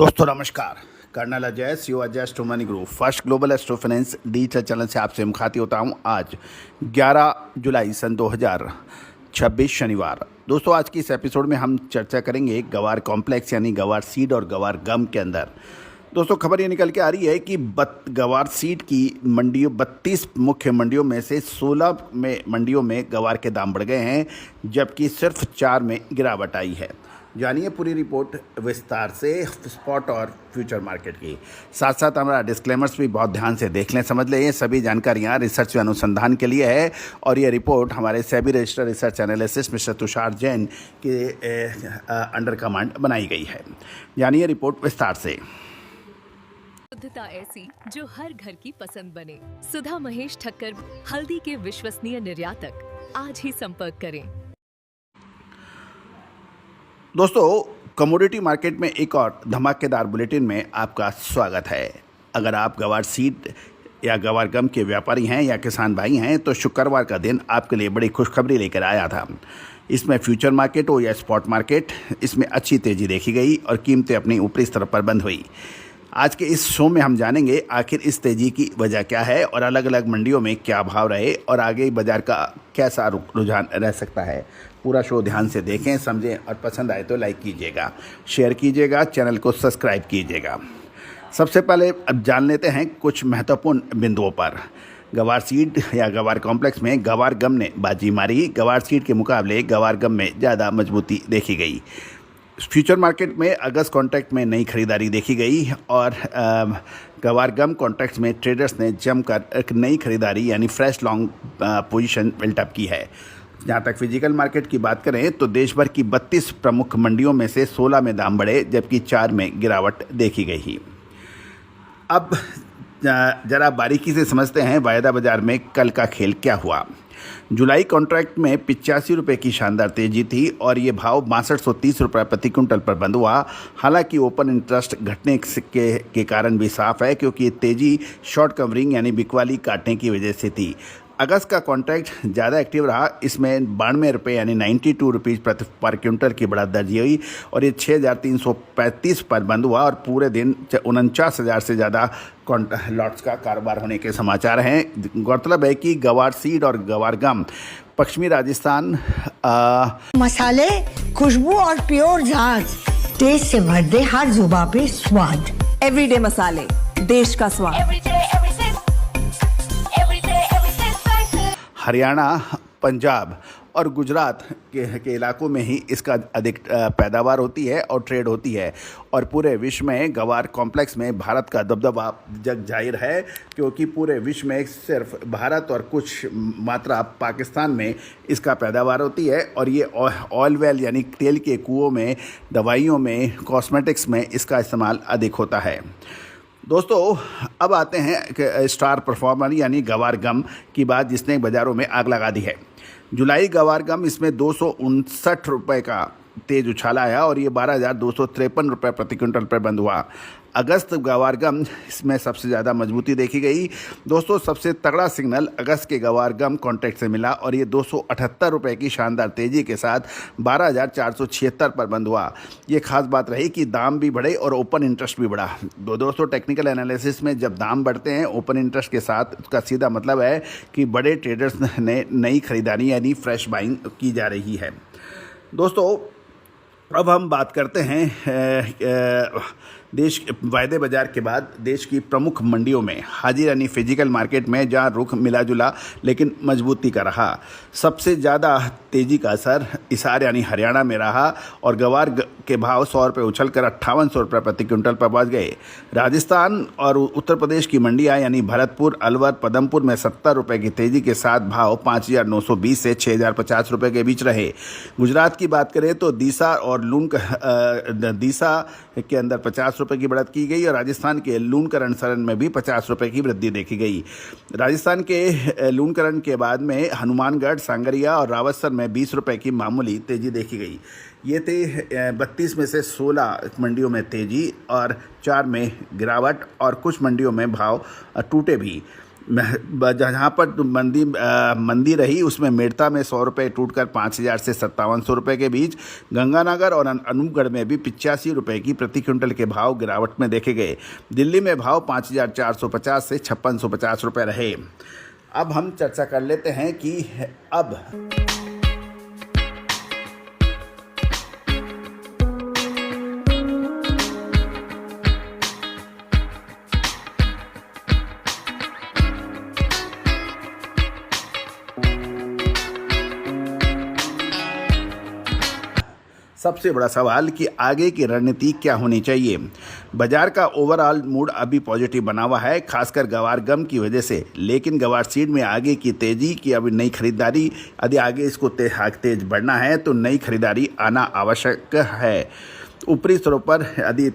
दोस्तों नमस्कार। Colonel Ajay CO Ajay Astro Money Group first global astro finance digital channel से आपसे मुखातिब होता हूं। आज 11 जुलाई सन 2026 शनिवार। दोस्तों आज की इस एपिसोड में हम चर्चा करेंगे गवार कॉम्प्लेक्स यानी गवार सीड और गवार गम के अंदर। दोस्तों खबर ये निकल के आ रही है कि गवार सीड की मंडियों 32 मुख्य मंडियों में से 16 में मंडियों में गवार के दाम बढ़ गए हैं, जबकि सिर्फ 4 में गिरावट आई है। जानिए पूरी रिपोर्ट विस्तार से स्पॉट और फ्यूचर मार्केट की। साथ साथ हमारा डिस्क्लेमर्स भी बहुत ध्यान से देख लें, समझ लें। ये सभी जानकारियाँ रिसर्च व अनुसंधान के लिए है और ये रिपोर्ट हमारे SEBI registered research analyst mister Tushar Jain के अंडर कमांड बनाई गई है। जानिए रिपोर्ट विस्तार से। शुद्धता ऐसी जो हर घर की पसंद बने। सुधा महेश ठक्कर, हल्दी के विश्वसनीय निर्यातक। आज ही संपर्क करें। दोस्तों कमोडिटी मार्केट में एक और धमाकेदार बुलेटिन में आपका स्वागत है। अगर आप गवार सीड या गवार गम के व्यापारी हैं या किसान भाई हैं तो शुक्रवार का दिन आपके लिए बड़ी खुशखबरी लेकर आया था। इसमें फ्यूचर मार्केट हो या स्पॉट मार्केट, इसमें अच्छी तेज़ी देखी गई और कीमतें अपनी ऊपरी स्तर पर बंद हुई। आज के इस शो में हम जानेंगे आखिर इस तेज़ी की वजह क्या है और अलग अलग मंडियों में क्या भाव रहे और आगे बाजार का कैसा रुझान रह सकता है। पूरा शो ध्यान से देखें, समझें और पसंद आए तो लाइक कीजिएगा, शेयर कीजिएगा, चैनल को सब्सक्राइब कीजिएगा। सबसे पहले अब जान लेते हैं कुछ महत्वपूर्ण बिंदुओं पर। गवार सीड या गवार कॉम्प्लेक्स में गवार गम ने बाजी मारी। गवार सीड के मुकाबले गवार गम में ज़्यादा मजबूती देखी गई। फ्यूचर मार्केट में अगस्त कॉन्ट्रैक्ट में नई खरीदारी देखी गई और गवार गम कॉन्ट्रैक्ट्स में ट्रेडर्स ने जमकर एक नई खरीदारी यानी फ्रेश लॉन्ग पोजीशन बिल्टअप की है। जहाँ तक फिजिकल मार्केट की बात करें तो देश भर की 32 प्रमुख मंडियों में से 16 में दाम बढ़े, जबकि 4 में गिरावट देखी गई। अब जरा बारीकी से समझते हैं वायदा बाजार में कल का खेल क्या हुआ। जुलाई कॉन्ट्रैक्ट में 85 रुपये की शानदार तेजी थी और ये भाव 6230 रुपये प्रति क्विंटल पर बंद हुआ। हालांकि ओपन इंटरेस्ट घटने के कारण भी साफ है, क्योंकि तेजी शॉर्ट कवरिंग यानी बिकवाली काटने की वजह से थी। अगस्त का कॉन्ट्रैक्ट ज़्यादा एक्टिव रहा। इसमें 92 रुपये यानी 92 रुपीज़ पर क्विंटल की बढ़त दर्ज हुई और ये 6335 पर बंद हुआ और पूरे दिन 49,000 से ज़्यादा लॉट्स का कारोबार होने के समाचार हैं। गौरतलब है कि गवार सीड और गवार गम पश्चिमी राजस्थान मसाले, खुशबू और प्योर झांझ, टेस्ट से भर दे हर जुबान पे स्वाद। एवरीडे मसाले, देश का स्वाद। हरियाणा, पंजाब और गुजरात के इलाकों में ही इसका अधिक पैदावार होती है और ट्रेड होती है और पूरे विश्व में गवार कॉम्प्लेक्स में भारत का दबदबा जग जाहिर है, क्योंकि पूरे विश्व में सिर्फ भारत और कुछ मात्रा पाकिस्तान में इसका पैदावार होती है और ये ऑयल वेल यानी तेल के कुओं में, दवाइयों में, कॉस्मेटिक्स में इसका इस्तेमाल अधिक होता है। दोस्तों अब आते हैं स्टार परफॉर्मर यानी गवार गम की बात, जिसने बाज़ारों में आग लगा दी है। जुलाई गवार गम इसमें 259 रुपये का तेज उछाल आया और ये 12,253 रुपये प्रति क्विंटल पर बंद हुआ। अगस्त गवार गम इसमें सबसे ज़्यादा मजबूती देखी गई। दोस्तों सबसे तगड़ा सिग्नल अगस्त के गवार गम कॉन्ट्रैक्ट से मिला और ये 278 रुपये की शानदार तेज़ी के साथ 12,476 पर बंद हुआ। ये खास बात रही कि दाम भी बढ़े और ओपन इंटरेस्ट भी बढ़ा। दोस्तों टेक्निकल एनालिसिस में जब दाम बढ़ते हैं ओपन इंटरेस्ट के साथ, उसका सीधा मतलब है कि बड़े ट्रेडर्स ने नई खरीदारी यानी फ्रेश बाइंग की जा रही है। दोस्तों अब हम बात करते हैं देश वायदे बाजार के बाद देश की प्रमुख मंडियों में हाजिर यानी फिजिकल मार्केट में, जहां रुख मिला जुला लेकिन मजबूती का रहा। सबसे ज़्यादा तेज़ी का असर हिसार यानी हरियाणा में रहा और गवार के भाव 100 रुपये उछलकर 5800 रुपये प्रति क्विंटल पर पहुँच गए। राजस्थान और उत्तर प्रदेश की मंडियां यानी भरतपुर, अलवर, पदमपुर में 70 रुपये की तेज़ी के साथ भाव 5,920 से 6,050 रुपये के बीच रहे। गुजरात की बात करें तो दीसा और दीसा के अंदर 50 रुपये की बढ़त की गई और राजस्थान के लूनकरण सरन में भी 50 रुपये की वृद्धि देखी गई। राजस्थान के लूनकरण के बाद में हनुमानगढ़, सांगरिया और रावतसर में 20 रुपये की मामूली तेज़ी देखी गई। ये थे 32 में से 16 मंडियों में तेज़ी और 4 में गिरावट और कुछ मंडियों में भाव टूटे भी। जहाँ पर मंदी रही उसमें मेड़ता में 100 रुपये टूटकर 5,000 से 5700 रुपये के बीच, गंगानगर और अनूपगढ़ में भी 85 रुपये की प्रति क्विंटल के भाव गिरावट में देखे गए। दिल्ली में भाव 5,450 से 5,650 रुपये रहे। अब हम चर्चा कर लेते हैं कि अब सबसे बड़ा सवाल कि आगे की रणनीति क्या होनी चाहिए। बाजार का ओवरऑल मूड अभी पॉजिटिव बना हुआ है, खासकर गवार गम की वजह से, लेकिन गवार सीड में आगे की तेजी की अभी नई खरीदारी, यदि आगे इसको तेज बढ़ना है तो नई खरीदारी आना आवश्यक है। ऊपरी स्तरों पर यदि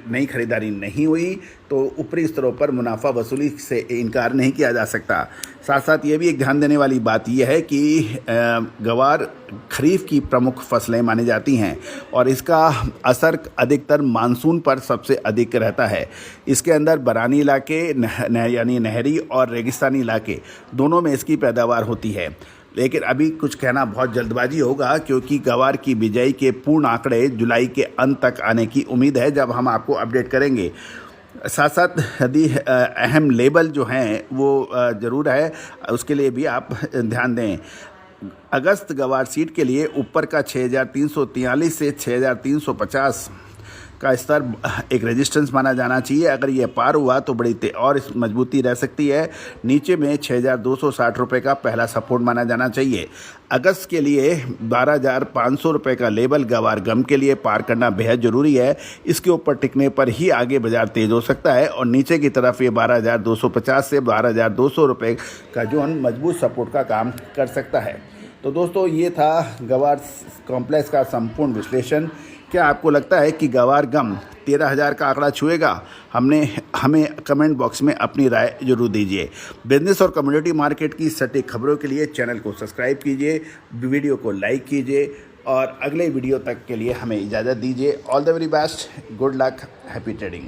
नई खरीदारी नहीं हुई तो ऊपरी स्तरों पर मुनाफा वसूली से इनकार नहीं किया जा सकता। साथ साथ ये भी एक ध्यान देने वाली बात यह है कि गवार खरीफ की प्रमुख फसलें मानी जाती हैं और इसका असर अधिकतर मानसून पर सबसे अधिक रहता है। इसके अंदर बरानी इलाके यानी नहरी और रेगिस्तानी इलाके दोनों में इसकी पैदावार होती है, लेकिन अभी कुछ कहना बहुत जल्दबाजी होगा क्योंकि गवार की बिजाई के पूर्ण आंकड़े जुलाई के अंत तक आने की उम्मीद है, जब हम आपको अपडेट करेंगे। साथ साथ यदि अहम लेबल जो हैं वो ज़रूर है, उसके लिए भी आप ध्यान दें। अगस्त गवार सीड के लिए ऊपर का 6,343 से 6,350 का स्तर एक रेजिस्टेंस माना जाना चाहिए। अगर ये पार हुआ तो बड़ी और इस मजबूती रह सकती है। नीचे में 6,260 रुपये का पहला सपोर्ट माना जाना चाहिए। अगस्त के लिए 12,500 रुपये का लेवल गवार गम के लिए पार करना बेहद ज़रूरी है। इसके ऊपर टिकने पर ही आगे बाजार तेज़ हो सकता है और नीचे की तरफ ये 12,250 से 12,200 रुपये का जोन मजबूत सपोर्ट का काम कर सकता है। तो दोस्तों, ये था गवार कॉम्प्लेक्स का संपूर्ण विश्लेषण। क्या आपको लगता है कि गवार गम 13,000 का आंकड़ा छुएगा? हमें कमेंट बॉक्स में अपनी राय जरूर दीजिए। बिजनेस और कम्युनिटी मार्केट की सटीक खबरों के लिए चैनल को सब्सक्राइब कीजिए, वीडियो को लाइक कीजिए और अगले वीडियो तक के लिए हमें इजाज़त दीजिए। All the very best, good luck, happy trading.